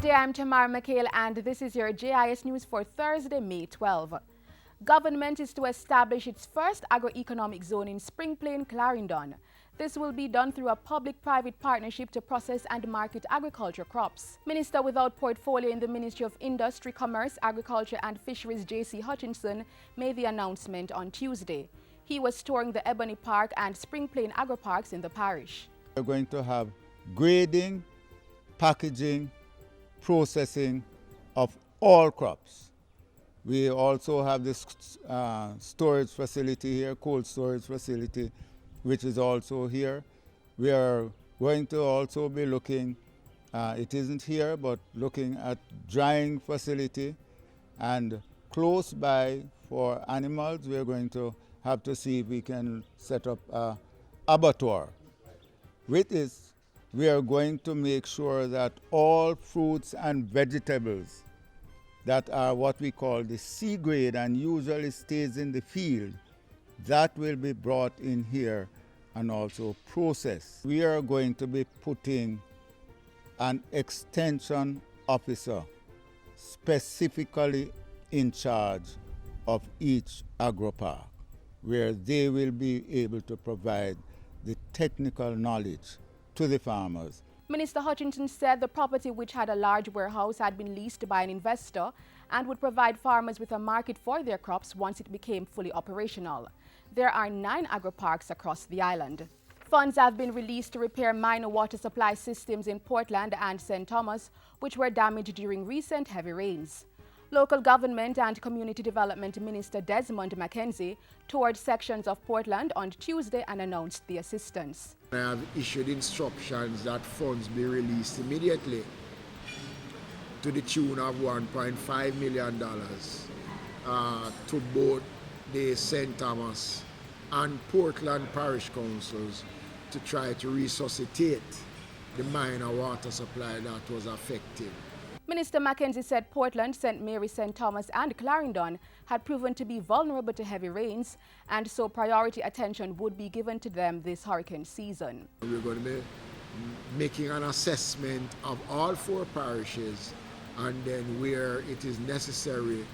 day, I'm Tamara McHale, and this is your JIS news for Thursday, May 12. Government is to establish its first agroeconomic zone in Spring Plain, Clarendon. This will be done through a public-private partnership to process and market agriculture crops. Minister without portfolio in the Ministry of Industry, Commerce, Agriculture and Fisheries, J.C. Hutchinson, made the announcement on Tuesday. He was touring the Ebony Park and Spring Plain agro parks in the parish. We're going to have grading, packaging, processing of all crops. We also have this storage facility here, cold storage facility, which is also here. We are going to also be looking, it isn't here, but looking at drying facility, and close by for animals, we are going to have to see if we can set up an abattoir. With this, we are going to make sure that all fruits and vegetables that are what we call the C grade and usually stays in the field, that will be brought in here and also processed. We are going to be putting an extension officer specifically in charge of each agro park, where they will be able to provide the technical knowledge to the farmers. Minister Hutchinson said the property, which had a large warehouse, had been leased by an investor and would provide farmers with a market for their crops once it became fully operational. There are 9 agro-parks across the island. Funds have been released to repair minor water supply systems in Portland and St. Thomas, which were damaged during recent heavy rains. Local Government and Community Development Minister Desmond Mackenzie toured sections of Portland on Tuesday and announced the assistance. I have issued instructions that funds be released immediately to the tune of $1.5 million to both the St. Thomas and Portland Parish Councils to try to resuscitate the minor water supply that was affected. Minister Mackenzie said Portland, St. Mary, St. Thomas and Clarendon had proven to be vulnerable to heavy rains, and so priority attention would be given to them this hurricane season. We're going to be making an assessment of all 4 parishes, and then where it is necessary,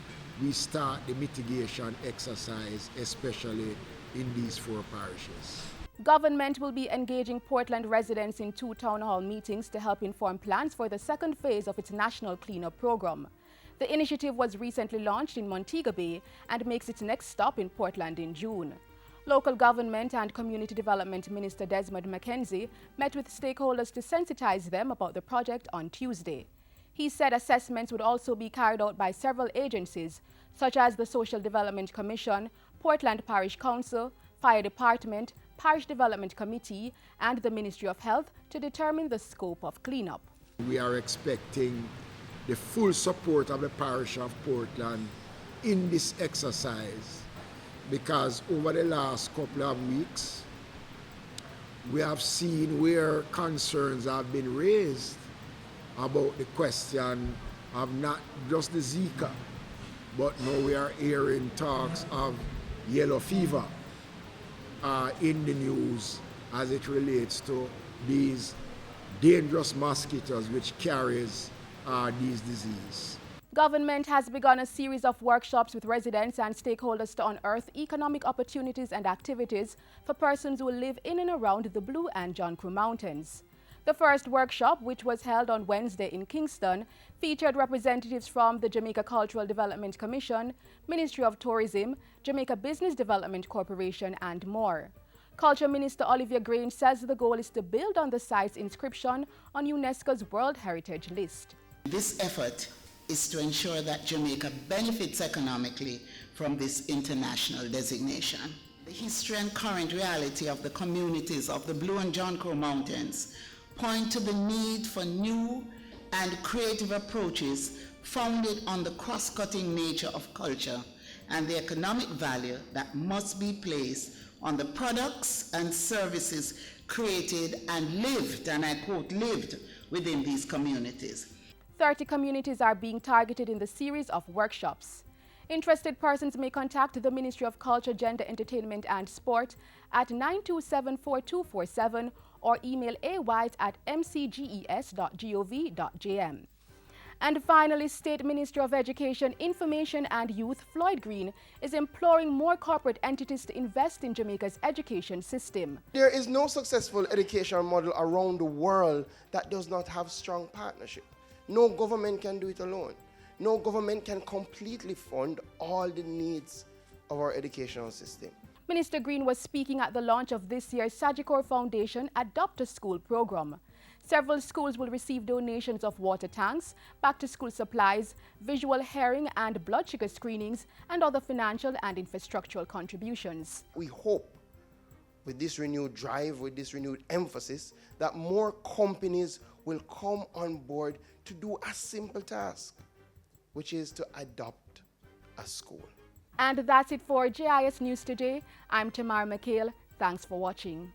we start the mitigation exercise, especially in these 4 parishes. Government will be engaging Portland residents in 2 town hall meetings to help inform plans for the second phase of its national cleanup program. The initiative was recently launched in Montego Bay and makes its next stop in Portland in June. Local Government and Community Development Minister Desmond Mackenzie met with stakeholders to sensitize them about the project on Tuesday. He said assessments would also be carried out by several agencies, such as the Social Development Commission, Portland Parish Council, Fire Department, Parish Development Committee and the Ministry of Health to determine the scope of cleanup. We are expecting the full support of the parish of Portland in this exercise, because over the last couple of weeks we have seen where concerns have been raised about the question of not just the Zika, but now we are hearing talks of yellow fever in the news as it relates to these dangerous mosquitoes which carries these diseases. Government has begun a series of workshops with residents and stakeholders to unearth economic opportunities and activities for persons who live in and around the Blue and John Crow Mountains. The first workshop, which was held on Wednesday in Kingston, featured representatives from the Jamaica Cultural Development Commission, Ministry of Tourism, Jamaica Business Development Corporation, and more. Culture Minister Olivia Grange says the goal is to build on the site's inscription on UNESCO's World Heritage List. This effort is to ensure that Jamaica benefits economically from this international designation. The history and current reality of the communities of the Blue and John Crow Mountains point to the need for new and creative approaches founded on the cross-cutting nature of culture and the economic value that must be placed on the products and services created and lived, and I quote, lived within these communities. 30 communities are being targeted in the series of workshops. Interested persons may contact the Ministry of Culture, Gender, Entertainment and Sport at 927-4247 or email awhite@mcges.gov.jm. And finally, State Minister of Education, Information and Youth Floyd Green is imploring more corporate entities to invest in Jamaica's education system. There is no successful education model around the world that does not have strong partnership. No government can do it alone. No government can completely fund all the needs of our educational system. Minister Green was speaking at the launch of this year's Sagicor Foundation Adopt a School program. Several schools will receive donations of water tanks, back-to-school supplies, visual hearing and blood sugar screenings, and other financial and infrastructural contributions. We hope with this renewed drive, with this renewed emphasis, that more companies will come on board to do a simple task, which is to adopt a school. And that's it for JIS News Today. I'm Tamara McHale. Thanks for watching.